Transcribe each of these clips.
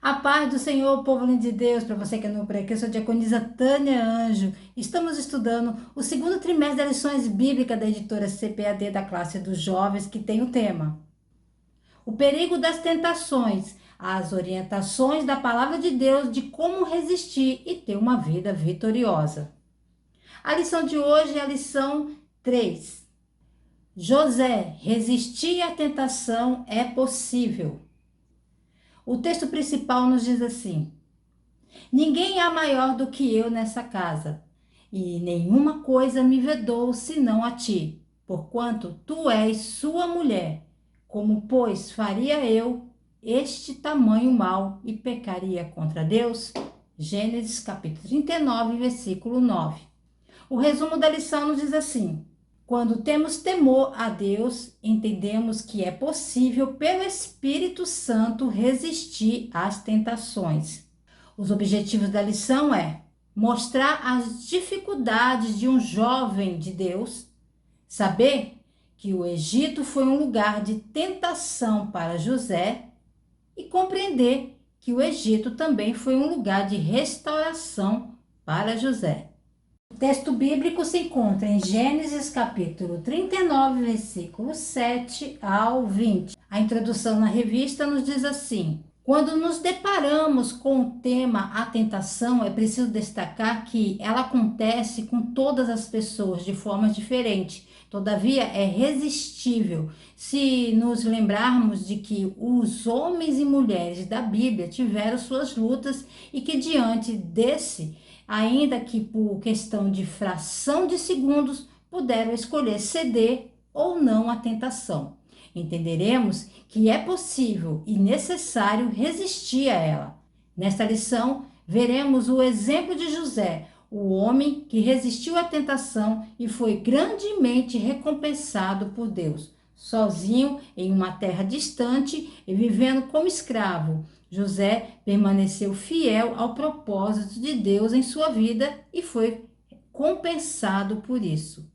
A paz do Senhor, povo lindo de Deus, para você que é novo por aqui, eu sou a diaconisa Tânia Anjo. Estamos estudando o segundo trimestre das lições bíblicas da editora CPAD da classe dos jovens, que tem o tema: O perigo das tentações, as orientações da palavra de Deus de como resistir e ter uma vida vitoriosa. A lição de hoje é a lição 3. José, resistir à tentação é possível. O texto principal nos diz assim: Ninguém há maior do que eu nessa casa, e nenhuma coisa me vedou senão a ti, porquanto tu és sua mulher. Como, pois, faria eu este tamanho mal e pecaria contra Deus? Gênesis capítulo 39, versículo 9. O resumo da lição nos diz assim: quando temos temor a Deus, entendemos que é possível, pelo Espírito Santo, resistir às tentações. Os objetivos da lição é mostrar as dificuldades de um jovem de Deus, saber que o Egito foi um lugar de tentação para José e compreender que o Egito também foi um lugar de restauração para José. O texto bíblico se encontra em Gênesis capítulo 39, versículo 7 ao 20. A introdução na revista nos diz assim: quando nos deparamos com o tema a tentação, é preciso destacar que ela acontece com todas as pessoas de forma diferente. Todavia, é resistível se nos lembrarmos de que os homens e mulheres da Bíblia tiveram suas lutas e que diante desse, ainda que por questão de fração de segundos, puderam escolher ceder ou não à tentação. Entenderemos que é possível e necessário resistir a ela. Nesta lição, veremos o exemplo de José, o homem que resistiu à tentação e foi grandemente recompensado por Deus. Sozinho em uma terra distante e vivendo como escravo, José permaneceu fiel ao propósito de Deus em sua vida e foi compensado por isso.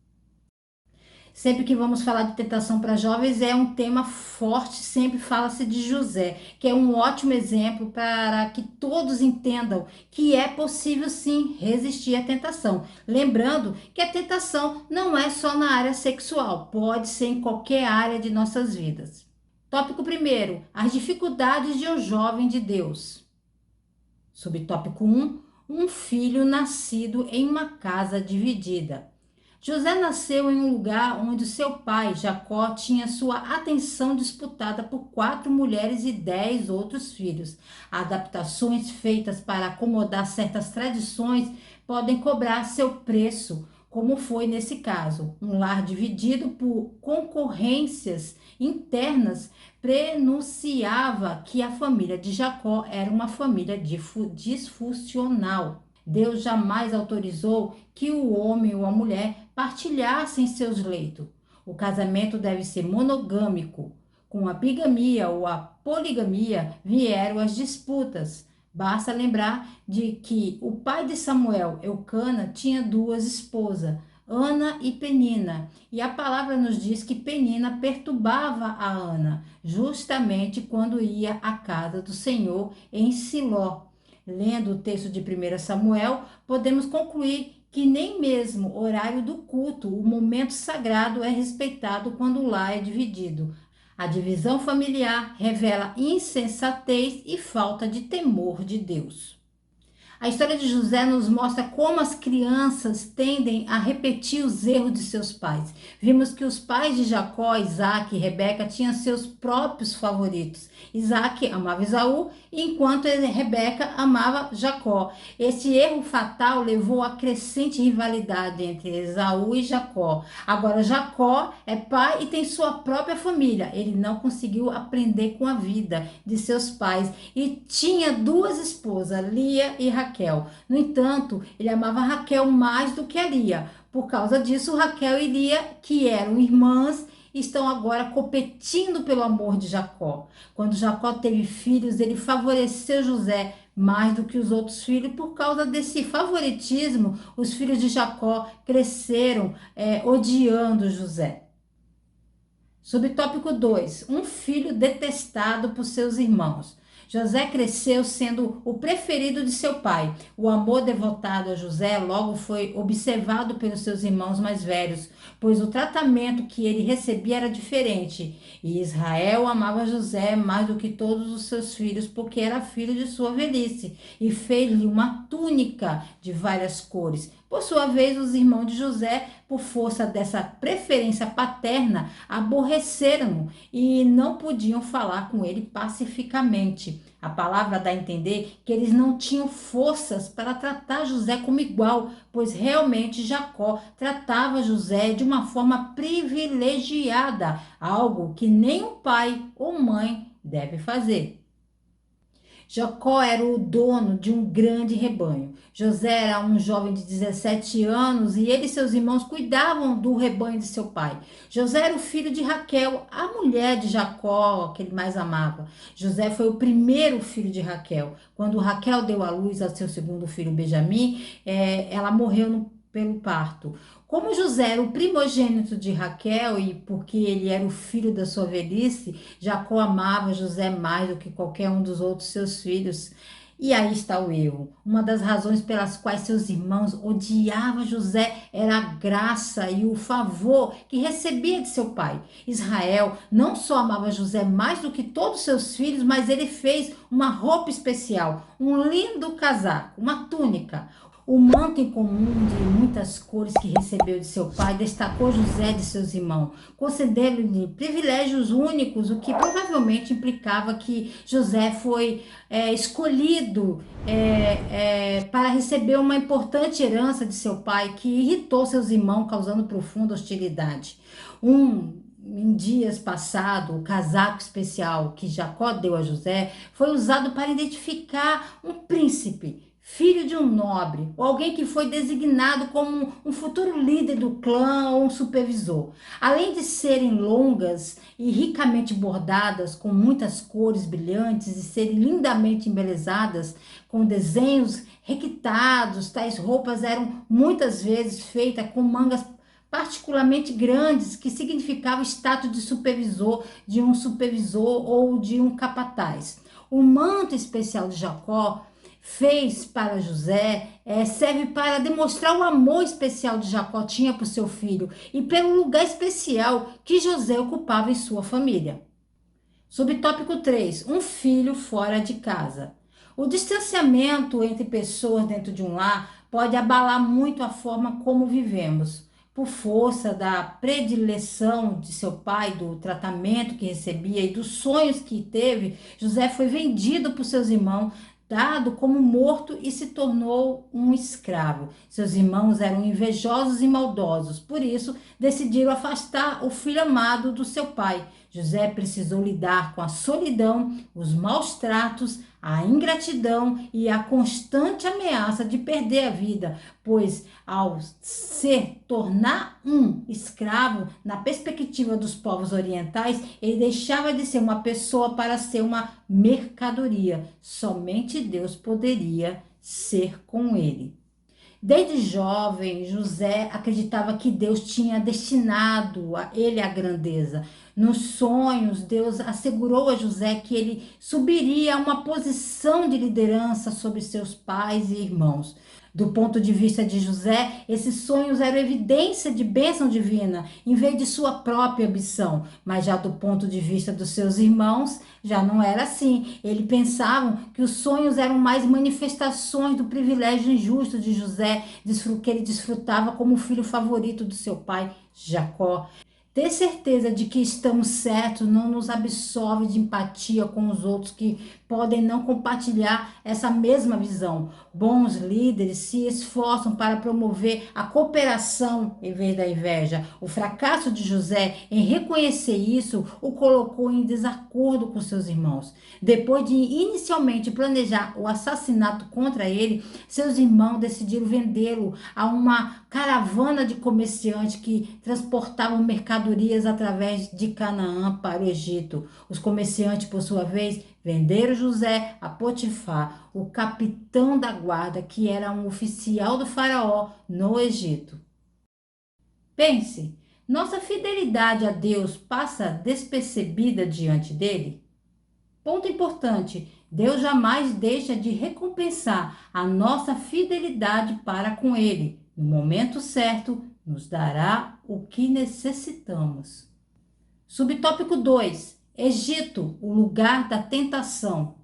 Sempre que vamos falar de tentação para jovens, é um tema forte, sempre fala-se de José, que é um ótimo exemplo para que todos entendam que é possível sim resistir à tentação. Lembrando que a tentação não é só na área sexual, pode ser em qualquer área de nossas vidas. Tópico primeiro: as dificuldades de um jovem de Deus. Subtópico 1: um filho nascido em uma casa dividida. José nasceu em um lugar onde seu pai, Jacó, tinha sua atenção disputada por 4 mulheres e 10 outros filhos. Adaptações feitas para acomodar certas tradições podem cobrar seu preço, como foi nesse caso. Um lar dividido por concorrências internas prenunciava que a família de Jacó era uma família disfuncional. Deus jamais autorizou que o homem ou a mulher partilhassem seus leitos. O casamento deve ser monogâmico. Com a bigamia ou a poligamia vieram as disputas. Basta lembrar de que o pai de Samuel, Eucana, tinha 2 esposas, Ana e Penina. E a palavra nos diz que Penina perturbava a Ana, justamente quando ia à casa do Senhor em Siló. Lendo o texto de 1 Samuel, podemos concluir que nem mesmo o horário do culto, o momento sagrado, é respeitado quando o lar é dividido. A divisão familiar revela insensatez e falta de temor de Deus. A história de José nos mostra como as crianças tendem a repetir os erros de seus pais. Vimos que os pais de Jacó, Isaac e Rebeca tinham seus próprios favoritos. Isaac amava Esaú, enquanto Rebeca amava Jacó. Esse erro fatal levou a crescente rivalidade entre Esaú e Jacó. Agora Jacó é pai e tem sua própria família. Ele não conseguiu aprender com a vida de seus pais e tinha 2 esposas, Lia e Raquel. No entanto, ele amava Raquel mais do que a Lia. Por causa disso, Raquel e Lia, que eram irmãs, estão agora competindo pelo amor de Jacó. Quando Jacó teve filhos, ele favoreceu José mais do que os outros filhos. Por causa desse favoritismo, os filhos de Jacó cresceram odiando José. Subtópico 2: um filho detestado por seus irmãos. José cresceu sendo o preferido de seu pai. O amor devotado a José logo foi observado pelos seus irmãos mais velhos, pois o tratamento que ele recebia era diferente. E Israel amava José mais do que todos os seus filhos, porque era filho de sua velhice, e fez-lhe uma túnica de várias cores. Por sua vez, os irmãos de José, por força dessa preferência paterna, aborreceram-no e não podiam falar com ele pacificamente. A palavra dá a entender que eles não tinham forças para tratar José como igual, pois realmente Jacó tratava José de uma forma privilegiada, algo que nem um pai ou mãe deve fazer. Jacó era o dono de um grande rebanho. José era um jovem de 17 anos e ele e seus irmãos cuidavam do rebanho de seu pai. José era o filho de Raquel, a mulher de Jacó, que ele mais amava. José foi o primeiro filho de Raquel. Quando Raquel deu à luz a seu segundo filho, Benjamim, ela morreu pelo parto. Como José era o primogênito de Raquel e porque ele era o filho da sua velhice, Jacó amava José mais do que qualquer um dos outros seus filhos. E aí está o erro. Uma das razões pelas quais seus irmãos odiavam José era a graça e o favor que recebia de seu pai. Israel não só amava José mais do que todos seus filhos, mas ele fez uma roupa especial, um lindo casaco, uma túnica. O manto em comum de muitas cores que recebeu de seu pai destacou José de seus irmãos, concedendo-lhe privilégios únicos, o que provavelmente implicava que José foi escolhido para receber uma importante herança de seu pai, que irritou seus irmãos, causando profunda hostilidade. Em dias passados, o casaco especial que Jacó deu a José foi usado para identificar um príncipe, filho de um nobre, ou alguém que foi designado como um futuro líder do clã ou um supervisor. Além de serem longas e ricamente bordadas, com muitas cores brilhantes e serem lindamente embelezadas, com desenhos requintados, tais roupas eram muitas vezes feitas com mangas particularmente grandes, que significavam status de supervisor, de um supervisor ou de um capataz. O manto especial de Jacó fez para José serve para demonstrar o amor especial de Jacó tinha por seu filho e pelo lugar especial que José ocupava em sua família. Subtópico 3: um filho fora de casa. O distanciamento entre pessoas dentro de um lar pode abalar muito a forma como vivemos. Por força da predileção de seu pai, do tratamento que recebia e dos sonhos que teve, José foi vendido por seus irmãos, dado como morto e se tornou um escravo. Seus irmãos eram invejosos e maldosos, por isso decidiram afastar o filho amado do seu pai. José precisou lidar com a solidão, os maus tratos, a ingratidão e a constante ameaça de perder a vida, pois ao se tornar um escravo, na perspectiva dos povos orientais, ele deixava de ser uma pessoa para ser uma mercadoria. Somente Deus poderia ser com ele. Desde jovem, José acreditava que Deus tinha destinado a ele a grandeza. Nos sonhos, Deus assegurou a José que ele subiria a uma posição de liderança sobre seus pais e irmãos. Do ponto de vista de José, esses sonhos eram evidência de bênção divina, em vez de sua própria ambição. Mas já do ponto de vista dos seus irmãos, já não era assim. Eles pensavam que os sonhos eram mais manifestações do privilégio injusto de José, que ele desfrutava como o filho favorito do seu pai, Jacó. Ter certeza de que estamos certos não nos absolve de empatia com os outros que podem não compartilhar essa mesma visão. Bons líderes se esforçam para promover a cooperação em vez da inveja. O fracasso de José em reconhecer isso o colocou em desacordo com seus irmãos. Depois de inicialmente planejar o assassinato contra ele, seus irmãos decidiram vendê-lo a uma caravana de comerciantes que transportavam mercadorias através de Canaã para o Egito. Os comerciantes, por sua vez, venderam José a Potifar, o capitão da guarda, que era um oficial do faraó no Egito. Pense, nossa fidelidade a Deus passa despercebida diante dele? Ponto importante, Deus jamais deixa de recompensar a nossa fidelidade para com Ele. No momento certo, nos dará o que necessitamos. Subtópico 2: Egito, o lugar da tentação.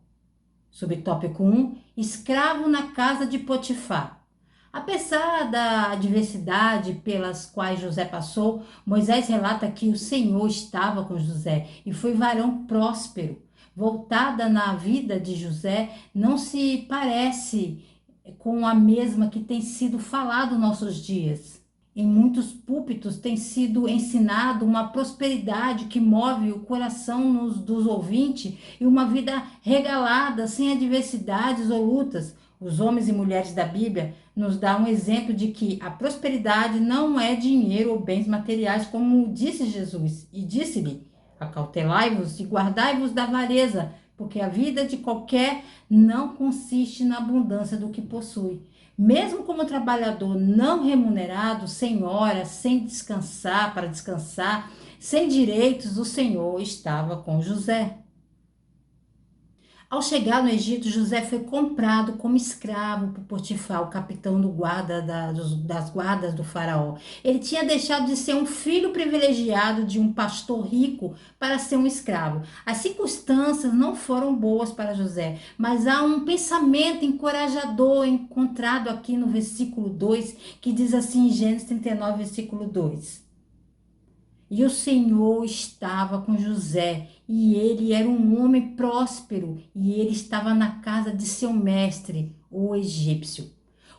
Subtópico 1: Escravo na casa de Potifar. Apesar da adversidade pelas quais José passou, Moisés relata que o Senhor estava com José e foi varão próspero. Voltada na vida de José, não se parece com a mesma que tem sido falado nos nossos dias. Em muitos púlpitos tem sido ensinado uma prosperidade que move o coração dos ouvintes e uma vida regalada, sem adversidades ou lutas. Os homens e mulheres da Bíblia nos dão um exemplo de que a prosperidade não é dinheiro ou bens materiais, como disse Jesus, e disse-lhe: acautelai-vos e guardai-vos da avareza, porque a vida de qualquer não consiste na abundância do que possui. Mesmo como trabalhador não remunerado, sem horas, sem descansar, para descansar, sem direitos, o Senhor estava com José. Ao chegar no Egito, José foi comprado como escravo por Potifar, o capitão do guarda das guardas do faraó. Ele tinha deixado de ser um filho privilegiado de um pastor rico para ser um escravo. As circunstâncias não foram boas para José, mas há um pensamento encorajador encontrado aqui no versículo 2, que diz assim em Gênesis 39, versículo 2. E o Senhor estava com José, e ele era um homem próspero, e ele estava na casa de seu mestre, o egípcio.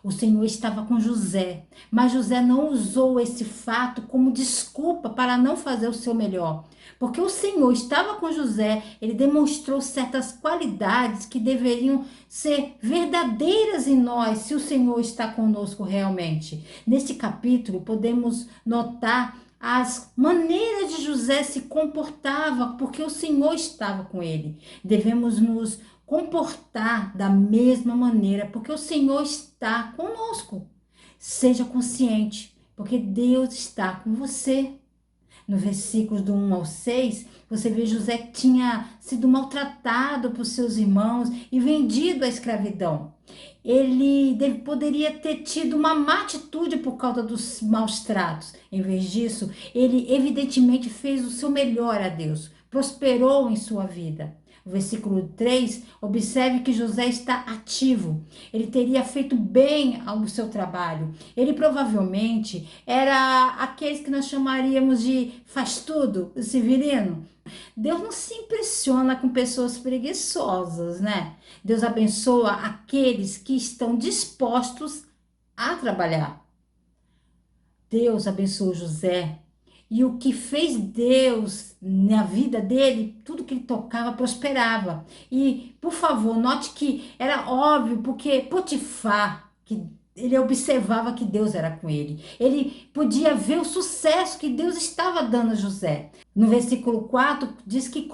O Senhor estava com José, mas José não usou esse fato como desculpa para não fazer o seu melhor. Porque o Senhor estava com José, ele demonstrou certas qualidades que deveriam ser verdadeiras em nós, se o Senhor está conosco realmente. Neste capítulo, podemos notar as maneiras de José se comportava, porque o Senhor estava com ele. Devemos nos comportar da mesma maneira, porque o Senhor está conosco. Seja consciente, porque Deus está com você. No versículos do 1 ao 6, você vê José que tinha sido maltratado por seus irmãos e vendido à escravidão. Ele poderia ter tido uma má atitude por causa dos maus tratos. Em vez disso, ele evidentemente fez o seu melhor a Deus, prosperou em sua vida. O versículo 3, observe que José está ativo. Ele teria feito bem ao seu trabalho. Ele provavelmente era aqueles que nós chamaríamos de faz tudo, o severino. Deus não se impressiona com pessoas preguiçosas, né? Deus abençoa aqueles que estão dispostos a trabalhar. Deus abençoou José. E o que fez Deus na vida dele, tudo que ele tocava prosperava. E, por favor, note que era óbvio, porque Potifar, que ele observava que Deus era com ele. Ele podia ver o sucesso que Deus estava dando a José. No versículo 4, diz que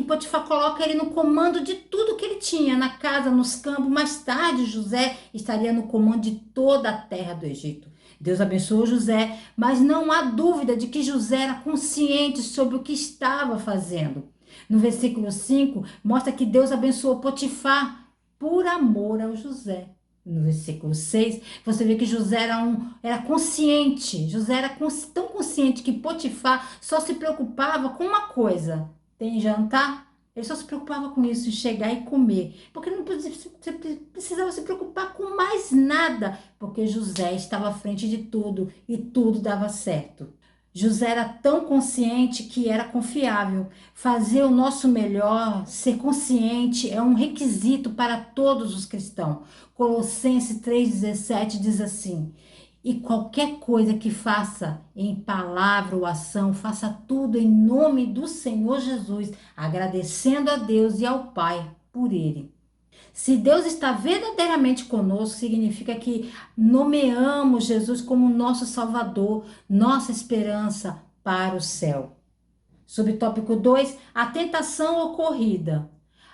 Potifar coloca ele no comando de tudo que ele tinha, na casa, nos campos. Mais tarde, José estaria no comando de toda a terra do Egito. Deus abençoou José, mas não há dúvida de que José era consciente sobre o que estava fazendo. No versículo 5, mostra que Deus abençoou Potifar por amor ao José. No versículo 6, você vê que José era consciente. José era tão consciente que Potifar só se preocupava com uma coisa: tem jantar? Ele só se preocupava com isso, de chegar e comer. Porque ele não precisava se preocupar com mais nada, porque José estava à frente de tudo e tudo dava certo. José era tão consciente que era confiável. Fazer o nosso melhor, ser consciente, é um requisito para todos os cristãos. Colossenses 3,17 diz assim: e qualquer coisa que faça em palavra ou ação, faça tudo em nome do Senhor Jesus, agradecendo a Deus e ao Pai por ele. Se Deus está verdadeiramente conosco, significa que nomeamos Jesus como nosso Salvador, nossa esperança para o céu. Subtópico 2, a tentação ocorrida.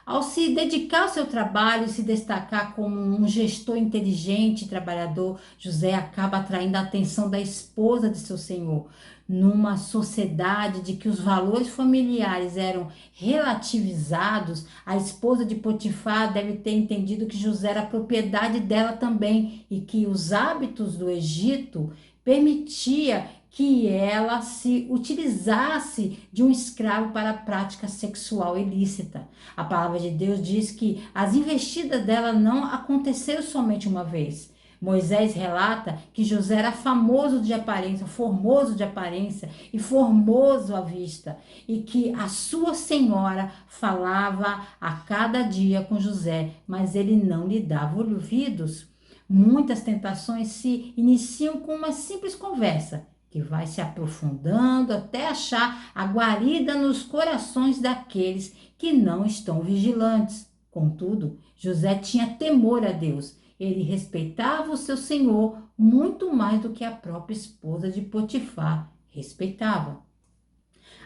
Ao se dedicar ao seu trabalho e se destacar como um gestor inteligente e trabalhador, José acaba atraindo a atenção da esposa de seu senhor. Numa sociedade de que os valores familiares eram relativizados, a esposa de Potifar deve ter entendido que José era propriedade dela também e que os hábitos do Egito permitia que ela se utilizasse de um escravo para a prática sexual ilícita. A palavra de Deus diz que as investidas dela não aconteceram somente uma vez. Moisés relata que José era famoso de aparência, formoso de aparência e formoso à vista, e que a sua senhora falava a cada dia com José, mas ele não lhe dava ouvidos. Muitas tentações se iniciam com uma simples conversa, que vai se aprofundando até achar a guarida nos corações daqueles que não estão vigilantes. Contudo, José tinha temor a Deus. Ele respeitava o seu senhor muito mais do que a própria esposa de Potifar respeitava.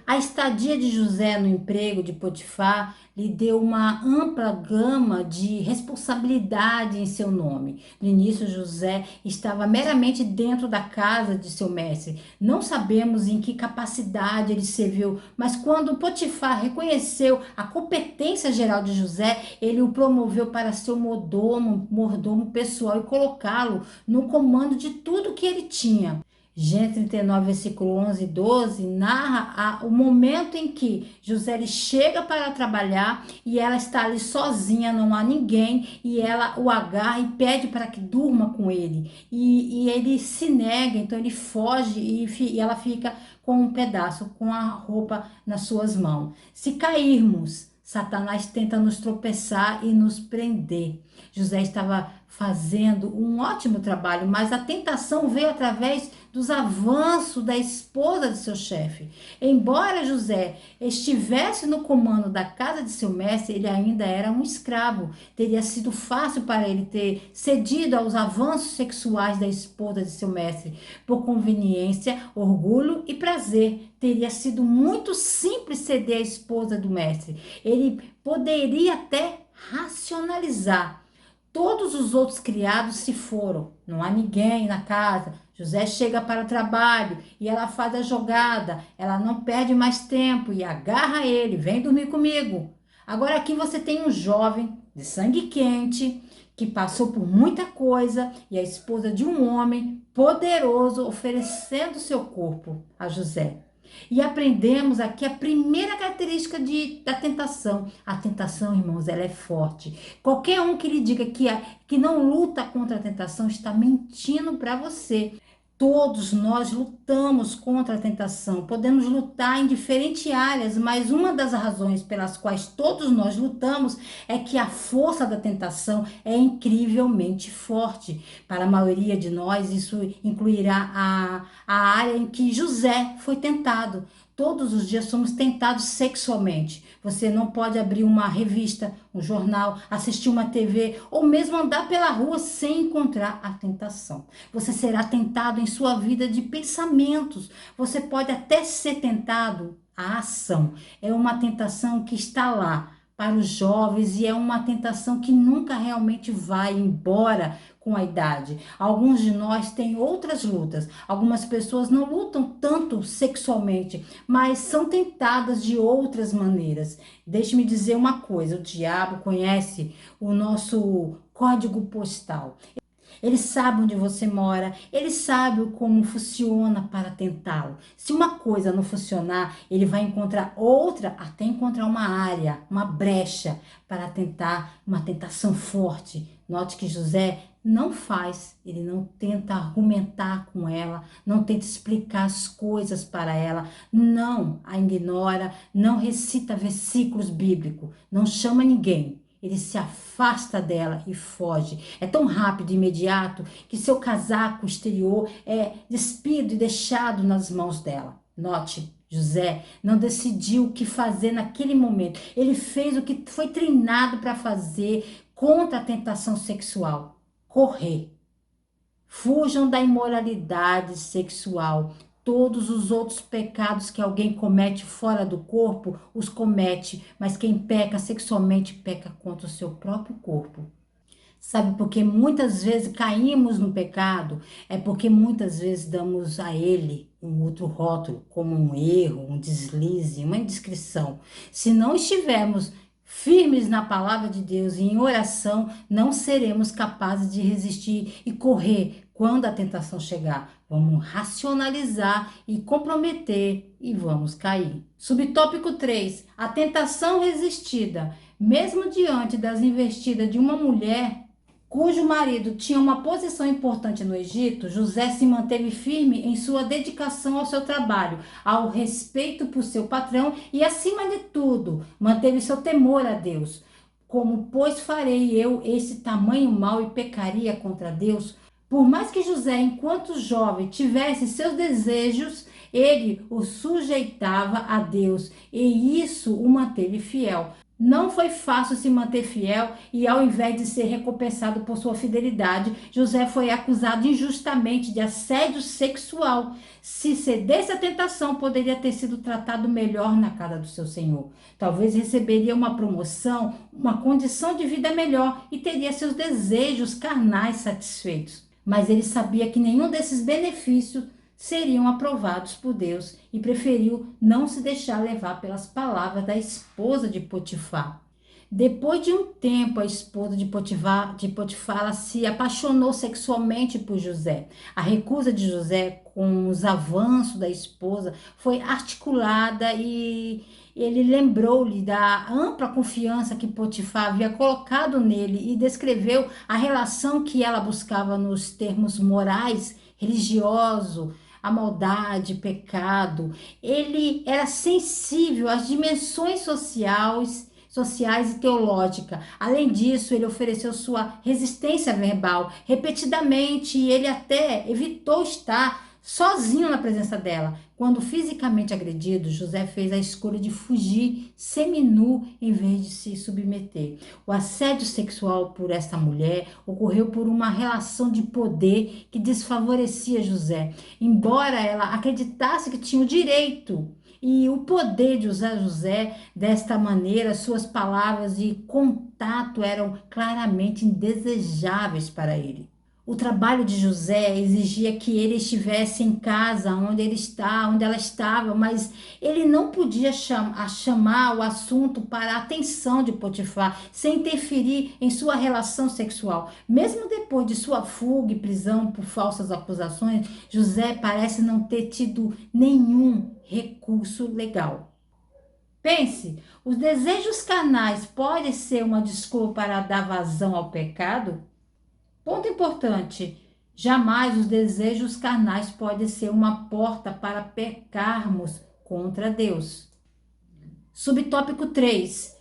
A estadia de José no emprego de Potifar lhe deu uma ampla gama de responsabilidade em seu nome. No início, José estava meramente dentro da casa de seu mestre. Não sabemos em que capacidade ele serviu, mas quando Potifar reconheceu a competência geral de José, ele o promoveu para seu mordomo pessoal e colocá-lo no comando de tudo que ele tinha. Gênesis 39, versículo 11 e 12, narra o momento em que José ele chega para trabalhar e ela está ali sozinha, não há ninguém, e ela o agarra e pede para que durma com ele. E ele se nega, então ele foge e ela fica com um pedaço, com a roupa nas suas mãos. Se cairmos, Satanás tenta nos tropeçar e nos prender. José estava fazendo um ótimo trabalho, mas a tentação veio através dos avanços da esposa de seu chefe. Embora José estivesse no comando da casa de seu mestre, ele ainda era um escravo. Teria sido fácil para ele ter cedido aos avanços sexuais da esposa de seu mestre, por conveniência, orgulho e prazer. Teria sido muito simples ceder à esposa do mestre. Ele poderia até racionalizar. Todos os outros criados se foram, não há ninguém na casa. José chega para o trabalho e ela faz a jogada, ela não perde mais tempo e agarra ele, vem dormir comigo. Agora aqui você tem um jovem de sangue quente que passou por muita coisa e a esposa de um homem poderoso oferecendo seu corpo a José. E aprendemos aqui a primeira característica da tentação. A tentação, irmãos, ela é forte. Qualquer um que lhe diga que não luta contra a tentação está mentindo para você. Todos nós lutamos contra a tentação, podemos lutar em diferentes áreas, mas uma das razões pelas quais todos nós lutamos é que a força da tentação é incrivelmente forte. Para a maioria de nós, isso incluirá a área em que José foi tentado. Todos os dias somos tentados sexualmente. Você não pode abrir uma revista, um jornal, assistir uma TV ou mesmo andar pela rua sem encontrar a tentação. Você será tentado em sua vida de pensamentos. Você pode até ser tentado à ação. É uma tentação que está lá para os jovens e é uma tentação que nunca realmente vai embora com a idade. Alguns de nós têm outras lutas. Algumas pessoas não lutam tanto sexualmente, mas são tentadas de outras maneiras. Deixe-me dizer uma coisa, o diabo conhece o nosso código postal. Ele sabe onde você mora, ele sabe como funciona para tentá-lo. Se uma coisa não funcionar, ele vai encontrar outra até encontrar uma área, uma brecha para tentar uma tentação forte. Note que José não faz, ele não tenta argumentar com ela, não tenta explicar as coisas para ela, não a ignora, não recita versículos bíblicos, não chama ninguém. Ele se afasta dela e foge. É tão rápido e imediato que seu casaco exterior é despido e deixado nas mãos dela. Note, José não decidiu o que fazer naquele momento. Ele fez o que foi treinado para fazer contra a tentação sexual. Correr. Fujam da imoralidade sexual. Todos os outros pecados que alguém comete fora do corpo, os comete, mas quem peca sexualmente peca contra o seu próprio corpo. Sabe, porque muitas vezes caímos no pecado, é porque muitas vezes damos a ele um outro rótulo, como um erro, um deslize, uma indiscrição. Se não estivermos firmes na palavra de Deus e em oração, não seremos capazes de resistir e correr quando a tentação chegar. Vamos racionalizar e comprometer e vamos cair. Subtópico 3: a tentação resistida. Mesmo diante das investidas de uma mulher cujo marido tinha uma posição importante no Egito, José se manteve firme em sua dedicação ao seu trabalho, ao respeito por seu patrão e, acima de tudo, manteve seu temor a Deus. Como, pois, farei eu esse tamanho mal e pecaria contra Deus? Por mais que José, enquanto jovem, tivesse seus desejos, ele o sujeitava a Deus e isso o manteve fiel. Não foi fácil se manter fiel e, ao invés de ser recompensado por sua fidelidade, José foi acusado injustamente de assédio sexual. Se cedesse à tentação, poderia ter sido tratado melhor na casa do seu senhor. Talvez receberia uma promoção, uma condição de vida melhor e teria seus desejos carnais satisfeitos. Mas ele sabia que nenhum desses benefícios seriam aprovados por Deus e preferiu não se deixar levar pelas palavras da esposa de Potifar. Depois de um tempo, a esposa de Potifar ela se apaixonou sexualmente por José. A recusa de José com os avanços da esposa foi articulada e ele lembrou-lhe da ampla confiança que Potifar havia colocado nele e descreveu a relação que ela buscava nos termos morais, religioso, a maldade, pecado. Ele era sensível às dimensões sociais e teológica. Além disso, ele ofereceu sua resistência verbal repetidamente e ele até evitou estar sozinho na presença dela. Quando fisicamente agredido, José fez a escolha de fugir seminu em vez de se submeter. O assédio sexual por esta mulher ocorreu por uma relação de poder que desfavorecia José, embora ela acreditasse que tinha o direito e o poder de usar José desta maneira. Suas palavras e contato eram claramente indesejáveis para ele. O trabalho de José exigia que ele estivesse em casa, onde ela estava, mas ele não podia chamar o assunto para a atenção de Potifar, sem interferir em sua relação sexual. Mesmo depois de sua fuga e prisão por falsas acusações, José parece não ter tido nenhum recurso legal. Pense, os desejos carnais podem ser uma desculpa para dar vazão ao pecado? Ponto importante: jamais os desejos carnais podem ser uma porta para pecarmos contra Deus. Subtópico 3: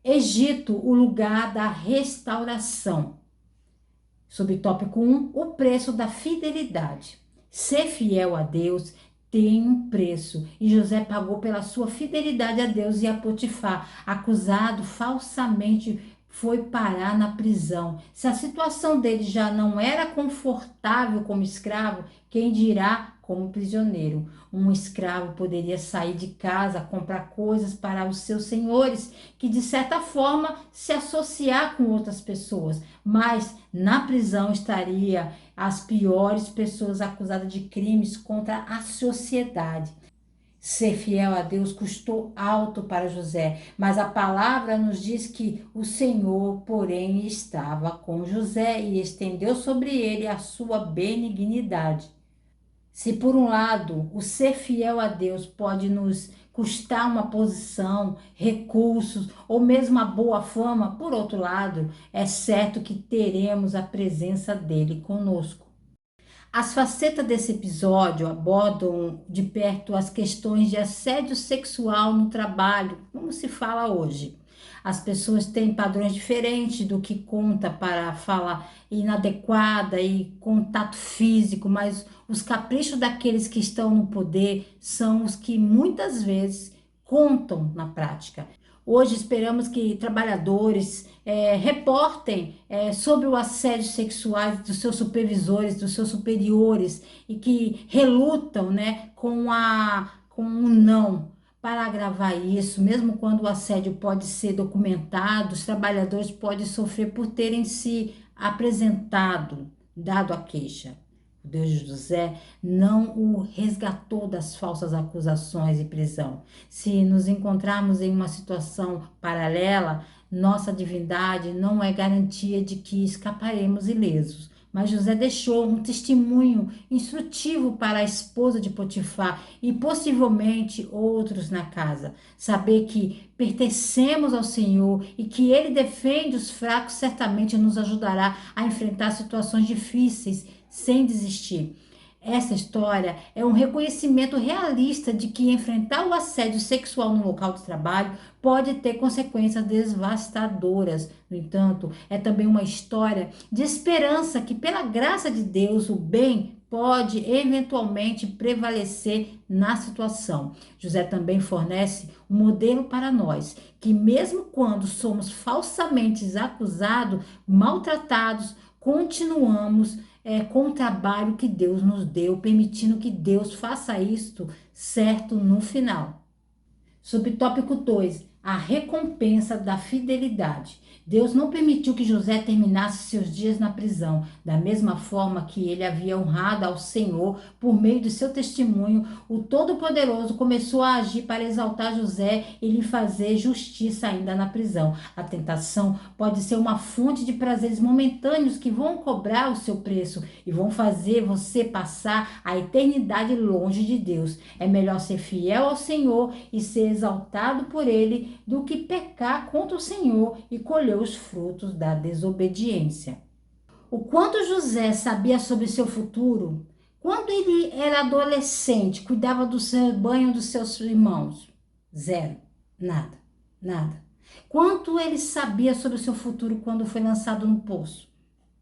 Egito, o lugar da restauração. Subtópico 1: o preço da fidelidade. Ser fiel a Deus tem um preço, e José pagou pela sua fidelidade a Deus e a Potifar, acusado falsamente, foi parar na prisão. Se a situação dele já não era confortável como escravo, quem dirá como prisioneiro? Um escravo poderia sair de casa, comprar coisas para os seus senhores, que de certa forma se associar com outras pessoas, mas na prisão estaria as piores pessoas acusadas de crimes contra a sociedade. Ser fiel a Deus custou alto para José, mas a palavra nos diz que o Senhor, porém, estava com José e estendeu sobre ele a sua benignidade. Se por um lado o ser fiel a Deus pode nos custar uma posição, recursos ou mesmo a boa fama, por outro lado, é certo que teremos a presença dele conosco. As facetas desse episódio abordam de perto as questões de assédio sexual no trabalho, como se fala hoje. As pessoas têm padrões diferentes do que conta para fala inadequada e contato físico, mas os caprichos daqueles que estão no poder são os que muitas vezes contam na prática. Hoje esperamos que trabalhadores reportem sobre o assédio sexual dos seus supervisores, dos seus superiores e que relutam, né, com um não. Para agravar isso, mesmo quando o assédio pode ser documentado, os trabalhadores podem sofrer por terem se apresentado, dado a queixa. O Deus de José não o resgatou das falsas acusações e prisão. Se nos encontrarmos em uma situação paralela, nossa divindade não é garantia de que escaparemos ilesos. Mas José deixou um testemunho instrutivo para a esposa de Potifar e possivelmente outros na casa. Saber que pertencemos ao Senhor e que Ele defende os fracos certamente nos ajudará a enfrentar situações difíceis sem desistir. Essa história é um reconhecimento realista de que enfrentar o assédio sexual no local de trabalho pode ter consequências devastadoras. No entanto, é também uma história de esperança que, pela graça de Deus, o bem pode eventualmente prevalecer na situação. José também fornece um modelo para nós, que mesmo quando somos falsamente acusados, maltratados, continuamos com o trabalho que Deus nos deu, permitindo que Deus faça isto certo no final. Subtópico 2, a recompensa da fidelidade. Deus não permitiu que José terminasse seus dias na prisão, da mesma forma que ele havia honrado ao Senhor por meio de seu testemunho. O Todo-Poderoso começou a agir para exaltar José e lhe fazer justiça ainda na prisão. A tentação pode ser uma fonte de prazeres momentâneos que vão cobrar o seu preço e vão fazer você passar a eternidade longe de Deus. É melhor ser fiel ao Senhor e ser exaltado por ele do que pecar contra o Senhor e colher os frutos da desobediência. O quanto José sabia sobre seu futuro? Quando ele era adolescente, cuidava do seu banho dos seus irmãos? Zero. Nada. Nada. Quanto ele sabia sobre o seu futuro quando foi lançado no poço?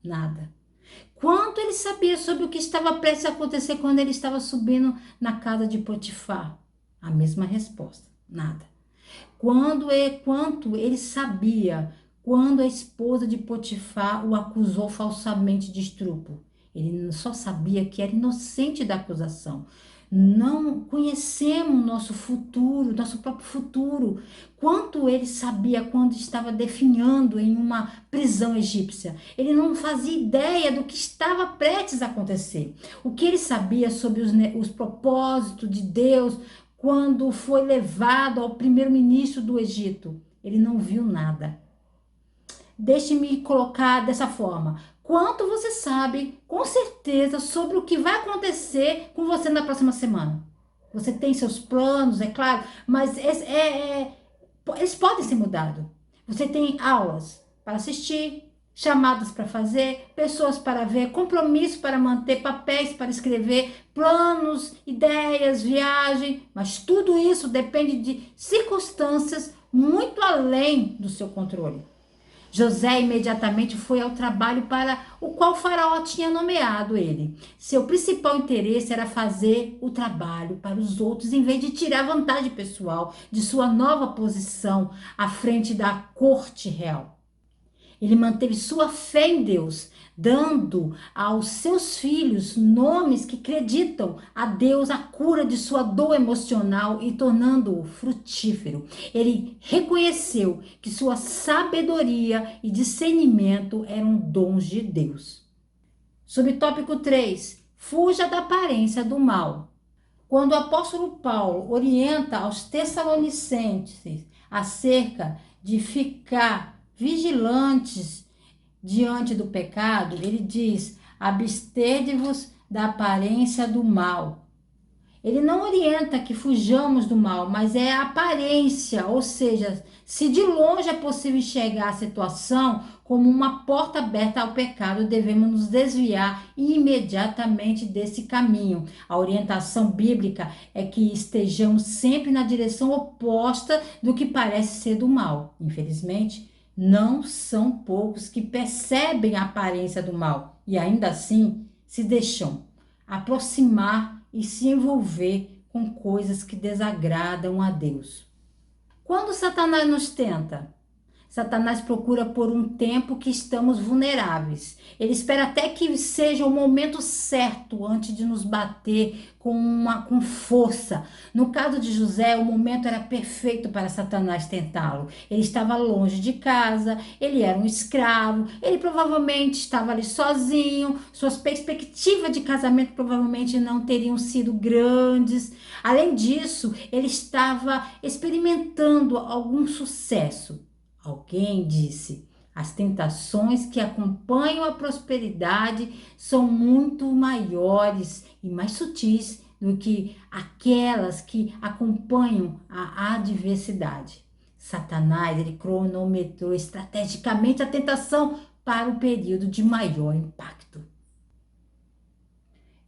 Nada. Quanto ele sabia sobre o que estava prestes a acontecer quando ele estava subindo na casa de Potifar? A mesma resposta. Nada. Quanto ele sabia quando a esposa de Potifar o acusou falsamente de estupro? Ele só sabia que era inocente da acusação. Não conhecemos nosso futuro, nosso próprio futuro. Quanto ele sabia quando estava definhando em uma prisão egípcia? Ele não fazia ideia do que estava prestes a acontecer. O que ele sabia sobre os propósitos de Deus quando foi levado ao primeiro-ministro do Egito? Ele não viu nada. Deixe-me colocar dessa forma. Quanto você sabe, com certeza, sobre o que vai acontecer com você na próxima semana? Você tem seus planos, é claro, mas eles podem ser mudados. Você tem aulas para assistir, chamadas para fazer, pessoas para ver, compromisso para manter, papéis para escrever, planos, ideias, viagem, mas tudo isso depende de circunstâncias muito além do seu controle. José imediatamente foi ao trabalho para o qual o faraó tinha nomeado ele. Seu principal interesse era fazer o trabalho para os outros, em vez de tirar vantagem pessoal de sua nova posição à frente da corte real. Ele manteve sua fé em Deus, dando aos seus filhos nomes que acreditam a Deus a cura de sua dor emocional e tornando-o frutífero. Ele reconheceu que sua sabedoria e discernimento eram dons de Deus. Subtópico 3. Fuja da aparência do mal. Quando o apóstolo Paulo orienta aos Tessalonicenses acerca de ficar vigilantes diante do pecado, ele diz: abstede-vos da aparência do mal. Ele não orienta que fujamos do mal, mas é a aparência, ou seja, se de longe é possível enxergar a situação como uma porta aberta ao pecado, devemos nos desviar imediatamente desse caminho. A orientação bíblica é que estejamos sempre na direção oposta do que parece ser do mal. Infelizmente, não são poucos que percebem a aparência do mal e ainda assim se deixam aproximar e se envolver com coisas que desagradam a Deus. Quando Satanás nos tenta, Satanás procura por um tempo que estamos vulneráveis. Ele espera até que seja o momento certo antes de nos bater com força. No caso de José, o momento era perfeito para Satanás tentá-lo. Ele estava longe de casa, ele era um escravo, ele provavelmente estava ali sozinho, suas perspectivas de casamento provavelmente não teriam sido grandes. Além disso, ele estava experimentando algum sucesso. Alguém disse: as tentações que acompanham a prosperidade são muito maiores e mais sutis do que aquelas que acompanham a adversidade. Satanás, ele cronometrou estrategicamente a tentação para o período de maior impacto.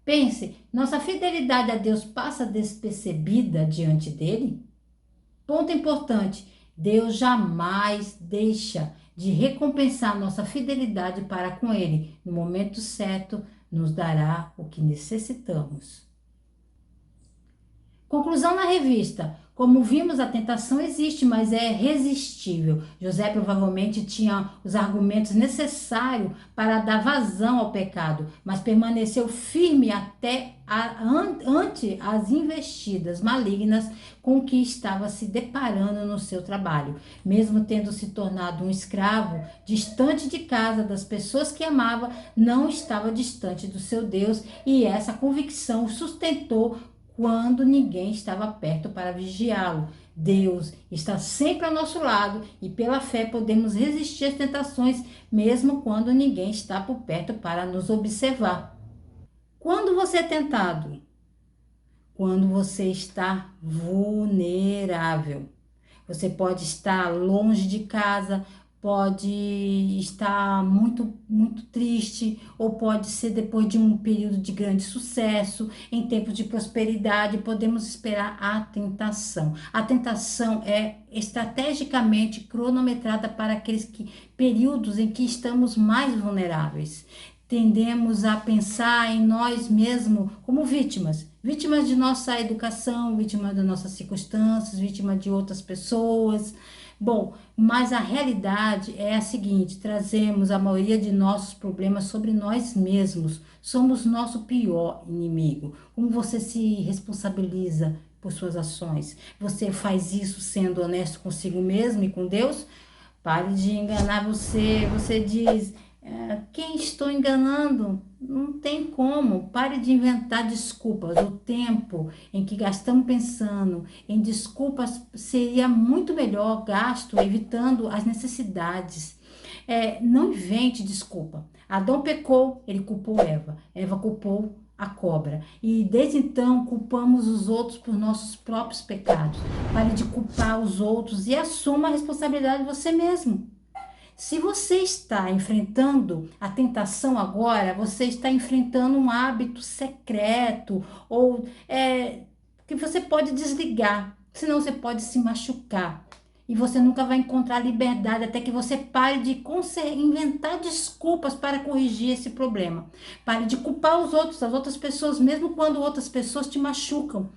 Pense, nossa fidelidade a Deus passa despercebida diante dele? Ponto importante: Deus jamais deixa de recompensar nossa fidelidade para com Ele. No momento certo, nos dará o que necessitamos. Conclusão na revista. Como vimos, a tentação existe, mas é resistível. José provavelmente tinha os argumentos necessários para dar vazão ao pecado, mas permaneceu firme ante as investidas malignas com que estava se deparando no seu trabalho. Mesmo tendo se tornado um escravo, distante de casa, das pessoas que amava, não estava distante do seu Deus, e essa convicção o sustentou quando ninguém estava perto para vigiá-lo. Deus está sempre ao nosso lado e pela fé podemos resistir às tentações, mesmo quando ninguém está por perto para nos observar. Quando você é tentado? Quando você está vulnerável. Você pode estar longe de casa, pode estar muito triste, ou pode ser depois de um período de grande sucesso, em tempos de prosperidade, podemos esperar a tentação. A tentação é estrategicamente cronometrada para períodos em que estamos mais vulneráveis. Tendemos a pensar em nós mesmos como vítimas de nossa educação, vítimas das nossas circunstâncias, vítimas de outras pessoas. Bom, mas a realidade é a seguinte: trazemos a maioria de nossos problemas sobre nós mesmos. Somos nosso pior inimigo. Como você se responsabiliza por suas ações? Você faz isso sendo honesto consigo mesmo e com Deus? Pare de enganar você. Você diz: quem estou enganando? Não tem como. Pare de inventar desculpas. O tempo em que gastamos pensando em desculpas seria muito melhor gasto evitando as necessidades. Não invente desculpa. Adão pecou, ele culpou Eva. Eva culpou a cobra. E desde então culpamos os outros por nossos próprios pecados. Pare de culpar os outros e assuma a responsabilidade de você mesmo. Se você está enfrentando a tentação agora, você está enfrentando um hábito secreto ou que você pode desligar, senão você pode se machucar. E você nunca vai encontrar liberdade até que você pare de inventar desculpas para corrigir esse problema. Pare de culpar os outros, as outras pessoas, mesmo quando outras pessoas te machucam.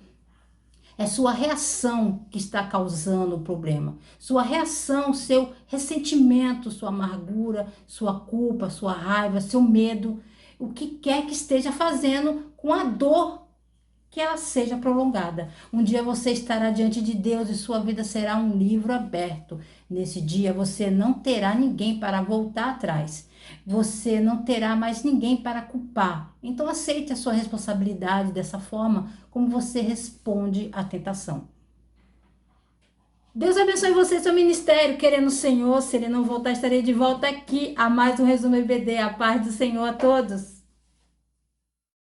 É sua reação que está causando o problema. Sua reação, seu ressentimento, sua amargura, sua culpa, sua raiva, seu medo, o que quer que esteja fazendo com a dor, que ela seja prolongada. Um dia você estará diante de Deus e sua vida será um livro aberto. Nesse dia você não terá ninguém para voltar atrás. Você não terá mais ninguém para culpar. Então aceite a sua responsabilidade dessa forma como você responde à tentação. Deus abençoe você e seu ministério. Querendo o Senhor, se Ele não voltar, estarei de volta aqui a mais um Resumo EBD. A paz do Senhor a todos.